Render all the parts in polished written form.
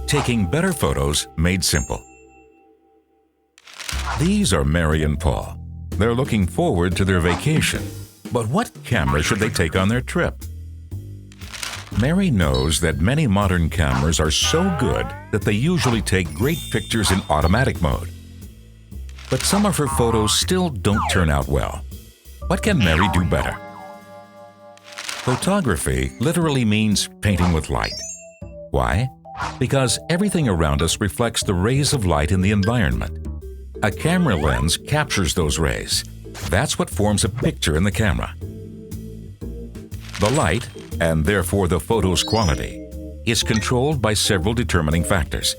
Taking better photos made simple. These are Mary and Paul. They're looking forward to their vacation. But what camera should they take on their trip? Mary knows that many modern cameras are so good that they usually take great pictures in automatic mode. But some of her photos still don't turn out well. What can Mary do better? Photography literally means painting with light. Why? Because everything around us reflects the rays of light in the environment. A camera lens captures those rays. That's what forms a picture in the camera. The light, and therefore the photo's quality, is controlled by several determining factors.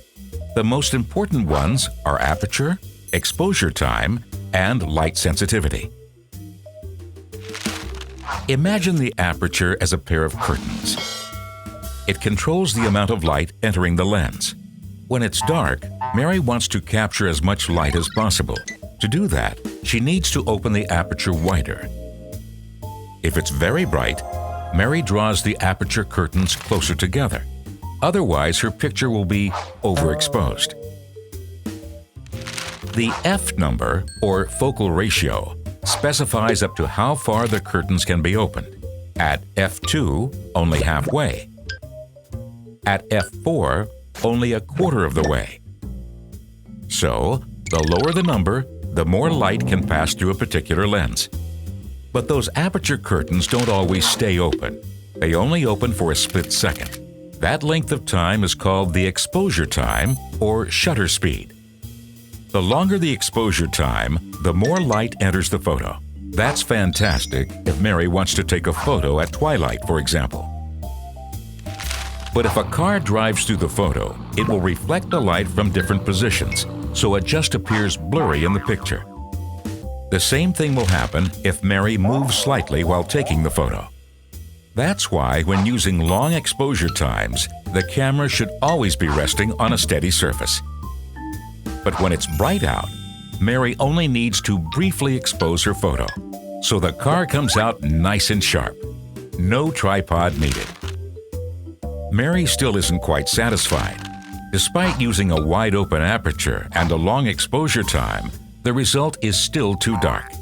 The most important ones are aperture, exposure time, and light sensitivity. Imagine the aperture as a pair of curtains. It controls the amount of light entering the lens. When it's dark, Mary wants to capture as much light as possible. To do that, she needs to open the aperture wider. If it's very bright, Mary draws the aperture curtains closer together. Otherwise, her picture will be overexposed. The F number, or focal ratio, specifies up to how far the curtains can be opened. At F2, only halfway. At F4, only a quarter of the way. So, the lower the number, the more light can pass through a particular lens. But those aperture curtains don't always stay open. They only open for a split second. That length of time is called the exposure time, or shutter speed. The longer the exposure time, the more light enters the photo. That's fantastic if Mary wants to take a photo at twilight, for example. But if a car drives through the photo, it will reflect the light from different positions, so it just appears blurry in the picture. The same thing will happen if Mary moves slightly while taking the photo. That's why when using long exposure times, the camera should always be resting on a steady surface. But when it's bright out, Mary only needs to briefly expose her photo, so the car comes out nice and sharp. No tripod needed. Mary still isn't quite satisfied. Despite using a wide-open aperture and a long exposure time, the result is still too dark.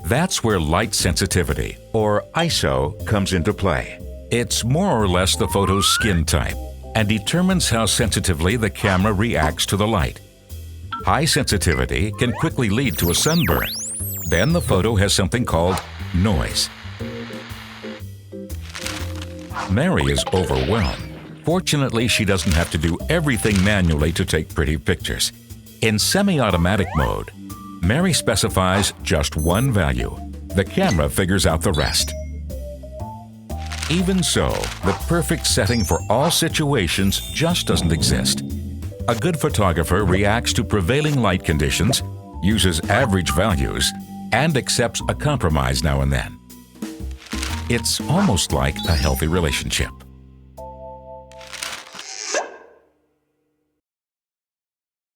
That's where light sensitivity, or ISO, comes into play. It's more or less the photo's skin type and determines how sensitively the camera reacts to the light. High sensitivity can quickly lead to a sunburn. Then the photo has something called noise. Mary is overwhelmed. Fortunately, she doesn't have to do everything manually to take pretty pictures. In semi-automatic mode, Mary specifies just one value. The camera figures out the rest. Even so, the perfect setting for all situations just doesn't exist. A good photographer reacts to prevailing light conditions, uses average values, and accepts a compromise now and then. It's almost like a healthy relationship.